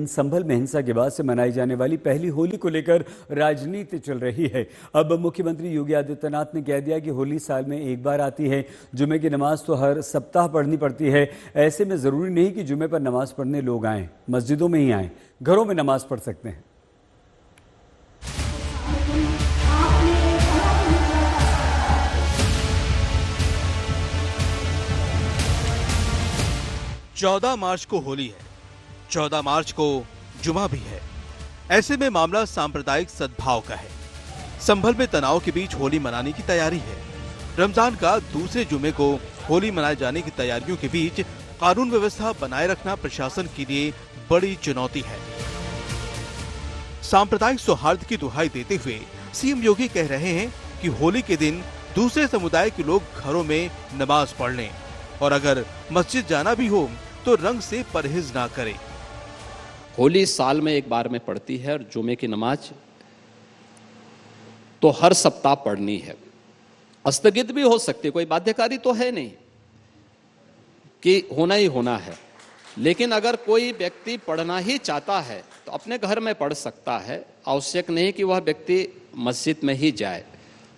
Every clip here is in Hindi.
संभल में हिंसा के बाद से मनाई जाने वाली पहली होली को लेकर राजनीति चल रही है। अब मुख्यमंत्री योगी आदित्यनाथ ने कह दिया कि होली साल में एक बार आती है। जुमे की नमाज तो हर सप्ताह पढ़नी पड़ती है। ऐसे में जरूरी नहीं कि जुमे पर नमाज पढ़ने लोग आएं, मस्जिदों में ही आएं, घरों में नमाज पढ़ सकते हैं। चौदह मार्च को होली है, 14 मार्च को जुमा भी है। ऐसे में मामला सांप्रदायिक सद्भाव का है। संभल में तनाव के बीच होली मनाने की तैयारी है। रमजान का दूसरे जुमे को होली मनाए जाने की तैयारियों के बीच कानून व्यवस्था बनाए रखना प्रशासन के लिए बड़ी चुनौती है। सांप्रदायिक सौहार्द की दुहाई देते हुए सीएम योगी कह रहे हैं कि होली के दिन दूसरे समुदाय के लोग घरों में नमाज पढ़ लें और अगर मस्जिद जाना भी हो तो रंग से परहेज ना करें। होली साल में एक बार में पड़ती है और जुमे की नमाज तो हर सप्ताह पढ़नी है। स्थगित भी हो सकती है, कोई बाध्यकारी तो है नहीं कि होना ही होना है। लेकिन अगर कोई व्यक्ति पढ़ना ही चाहता है तो अपने घर में पढ़ सकता है। आवश्यक नहीं कि वह व्यक्ति मस्जिद में ही जाए।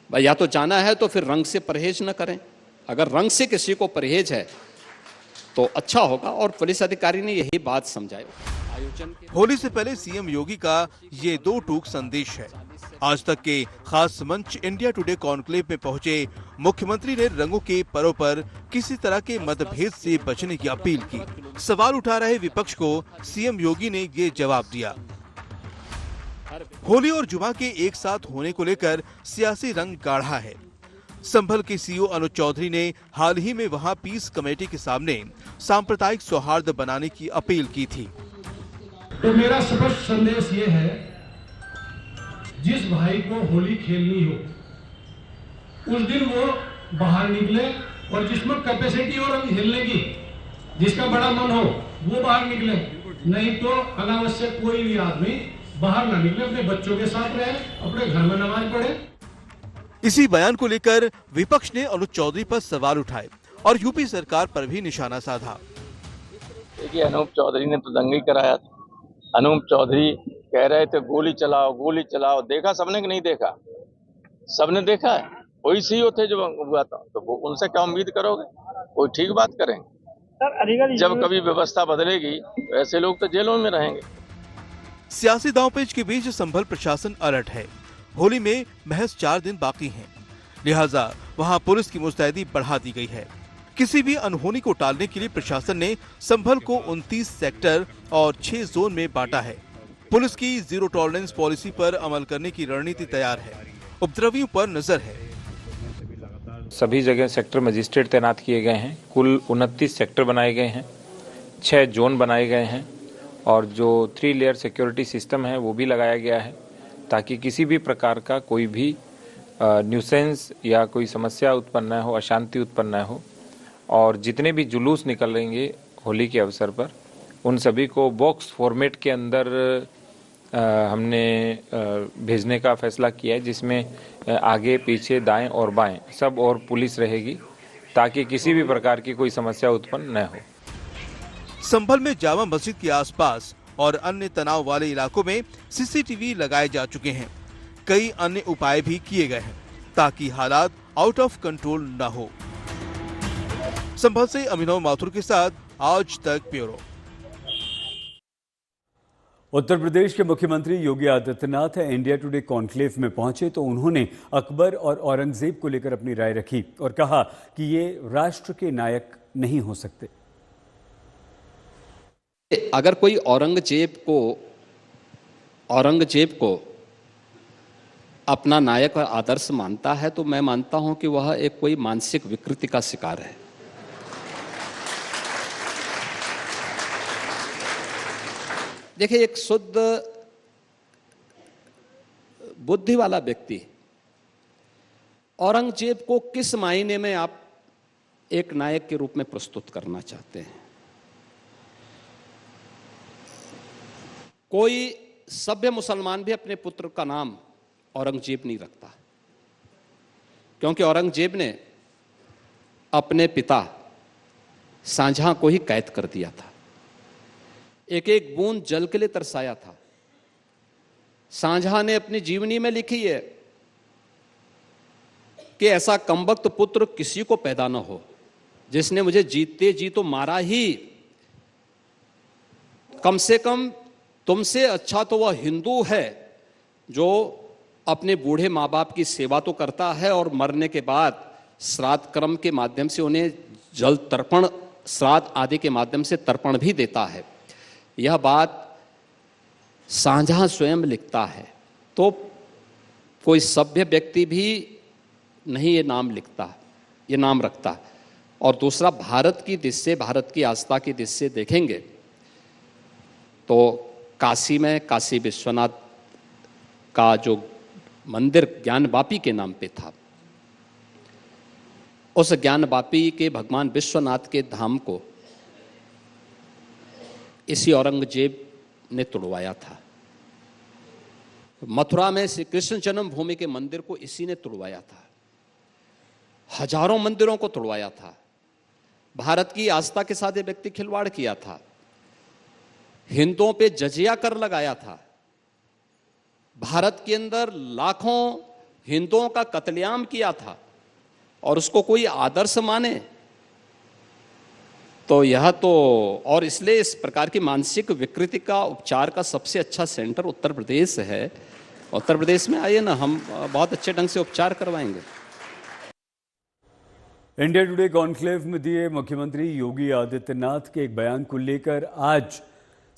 या तो जाना है तो फिर रंग से परहेज न करें। अगर रंग से किसी को परहेज है तो अच्छा होगा और पुलिस अधिकारी ने यही बात समझाई। होली से पहले सीएम योगी का ये दो टूक संदेश है। आज तक के खास मंच इंडिया टुडे कॉन्क्लेव में पहुंचे मुख्यमंत्री ने रंगों के पर्व पर किसी तरह के मतभेद से बचने की अपील की। सवाल उठा रहे विपक्ष को सीएम योगी ने ये जवाब दिया। होली और जुमा के एक साथ होने को लेकर सियासी रंग गाढ़ा है। संभल के सीईओ अनुज चौधरी ने हाल ही में वहां पीस कमेटी के सामने सांप्रदायिक सौहार्द बनाने की अपील की थी। तो मेरा स्पष्ट संदेश ये है, जिस भाई को होली खेलनी हो उस दिन वो बाहर निकले और जिसमें कैपेसिटी हो रंग खेलने की, जिसका बड़ा मन हो वो बाहर निकले। नहीं तो अनावश्यक कोई भी आदमी बाहर ना निकले, अपने बच्चों के साथ रहे, अपने घर में नमाज पढ़े। इसी बयान को लेकर विपक्ष ने अनुज चौधरी पर सवाल उठाए और यूपी सरकार पर भी निशाना साधा। देखिए, अनूप चौधरी ने तो दंगा ही कराया था। अनूप चौधरी कह रहे थे गोली चलाओ गोली चलाओ। देखा सबने कि नहीं देखा? सबने देखा है। वही सीईओ थे जो हुआ था, तो वो उनसे क्या उम्मीद करोगे? कोई ठीक बात करेंगे? जब कभी व्यवस्था बदलेगी तो ऐसे लोग तो जेलों में रहेंगे। सियासी दांवपेच के बीच संभल प्रशासन अलर्ट है। होली में महज 4 दिन बाकी हैं, लिहाजा वहां पुलिस की मुस्तैदी बढ़ा दी गई है। किसी भी अनहोनी को टालने के लिए प्रशासन ने संभल को 29 सेक्टर और 6 जोन में बांटा है। पुलिस की जीरो टॉलरेंस पॉलिसी पर अमल करने की रणनीति तैयार है। उपद्रवियों पर नजर है। सभी जगह सेक्टर मजिस्ट्रेट तैनात किए गए हैं। कुल 29 सेक्टर बनाए गए हैं, 6 जोन बनाए गए हैं और जो 3 लेयर सिक्योरिटी सिस्टम है वो भी लगाया गया है, ताकि किसी भी प्रकार का कोई भी न्यूसेंस या कोई समस्या उत्पन्न न हो, अशांति उत्पन्न न हो। और जितने भी जुलूस निकलेंगे होली के अवसर पर, उन सभी को बॉक्स फॉर्मेट के अंदर हमने भेजने का फैसला किया है, जिसमें आगे पीछे दाएं और बाएं सब और पुलिस रहेगी, ताकि किसी भी प्रकार की कोई समस्या उत्पन्न न हो। संभल में जामा मस्जिद के आसपास और अन्य तनाव वाले इलाकों में सीसीटीवी लगाए जा चुके हैं। कई अन्य उपाय भी किए गए हैं ताकि हालात आउट ऑफ कंट्रोल न हो। संभल से अभिनव माथुर के साथ आज तक ब्यूरो। उत्तर प्रदेश के मुख्यमंत्री Yogi Adityanath India today conclave में पहुंचे तो उन्होंने अकबर और औरंगजेब को लेकर अपनी राय रखी और कहा कि ये राष्ट्र के नायक नहीं हो सकते। अगर कोई औरंगजेब को अपना नायक और आदर्श मानता है तो मैं मानता हूं कि वह एक कोई मानसिक विकृति का शिकार है। देखिए, एक शुद्ध बुद्धि वाला व्यक्ति औरंगजेब को किस मायने में आप एक नायक के रूप में प्रस्तुत करना चाहते हैं? कोई सभ्य मुसलमान भी अपने पुत्र का नाम औरंगजेब नहीं रखता, क्योंकि औरंगजेब ने अपने पिता शाहजहां को ही कैद कर दिया था। एक एक बूंद जल के लिए तरसाया था। शाहजहां ने अपनी जीवनी में लिखी है कि ऐसा कमबख्त पुत्र किसी को पैदा न हो, जिसने मुझे जीते जी तो मारा ही, कम से कम तुमसे अच्छा तो वह हिंदू है जो अपने बूढ़े माँ बाप की सेवा तो करता है और मरने के बाद श्राद्ध कर्म के माध्यम से उन्हें जल तर्पण, श्राद्ध आदि के माध्यम से तर्पण भी देता है। यह बात शाहजहां स्वयं लिखता है, तो कोई सभ्य व्यक्ति भी नहीं ये नाम लिखता, ये नाम रखता। और दूसरा, भारत की दृष्टि से, भारत की आस्था की दृष्टि से देखेंगे तो काशी में काशी विश्वनाथ का जो मंदिर ज्ञानवापी के नाम पे था, उस ज्ञानवापी के भगवान विश्वनाथ के धाम को इसी औरंगजेब ने तुड़वाया था। मथुरा में श्री कृष्ण जन्मभूमि के मंदिर को इसी ने तुड़वाया था। हजारों मंदिरों को तुड़वाया था। भारत की आस्था के साथ ये व्यक्ति खिलवाड़ किया था। हिंदुओं पे जजिया कर लगाया था। भारत के अंदर लाखों हिंदुओं का कत्लेआम किया था और उसको कोई आदर्श माने तो यह तो, और इसलिए इस प्रकार की मानसिक विकृति का उपचार का सबसे अच्छा सेंटर उत्तर प्रदेश है। उत्तर प्रदेश में आइए ना, हम बहुत अच्छे ढंग से उपचार करवाएंगे। इंडिया टुडे कॉन्क्लेव में दिए मुख्यमंत्री योगी आदित्यनाथ के एक बयान को लेकर आज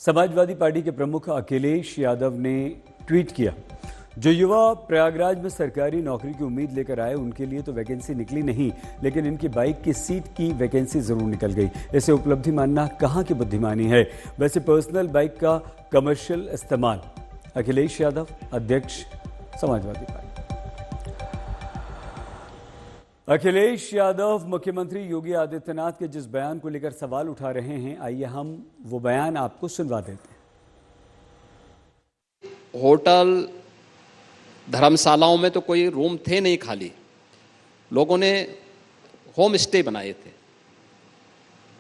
समाजवादी पार्टी के प्रमुख अखिलेश यादव ने ट्वीट किया। जो युवा प्रयागराज में सरकारी नौकरी की उम्मीद लेकर आए, उनके लिए तो वैकेंसी निकली नहीं, लेकिन इनकी बाइक की सीट की वैकेंसी जरूर निकल गई। इसे उपलब्धि मानना कहाँ की बुद्धिमानी है। वैसे पर्सनल बाइक का कमर्शियल इस्तेमाल। अखिलेश यादव, अध्यक्ष समाजवादी पार्टी। अखिलेश यादव मुख्यमंत्री योगी आदित्यनाथ के जिस बयान को लेकर सवाल उठा रहे हैं, आइए हम वो बयान आपको सुनवा देते हैं। होटल धर्मशालाओं में तो कोई रूम थे नहीं खाली, लोगों ने होम स्टे बनाए थे।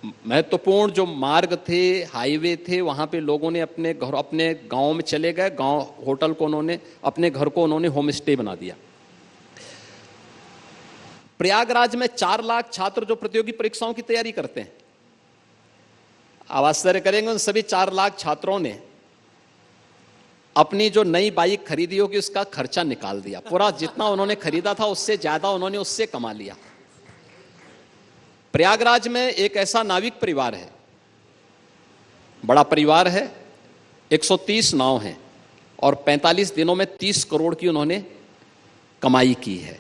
महत्वपूर्ण जो मार्ग थे, हाईवे थे, वहां पे लोगों ने अपने घर, अपने गांव में चले गए। गांव होटल को उन्होंने, अपने घर को उन्होंने होम स्टे बना दिया। प्रयागराज में 4 लाख छात्र जो प्रतियोगी परीक्षाओं की तैयारी करते हैं, आप आश्चर्य करेंगे, उन सभी 4 लाख छात्रों ने अपनी जो नई बाइक खरीदी होगी उसका खर्चा निकाल दिया। पूरा जितना उन्होंने खरीदा था उससे ज्यादा उन्होंने उससे कमा लिया। प्रयागराज में एक ऐसा नाविक परिवार है, बड़ा परिवार है, 130 नाव हैं और 45 दिनों में 30 करोड़ की उन्होंने कमाई की है।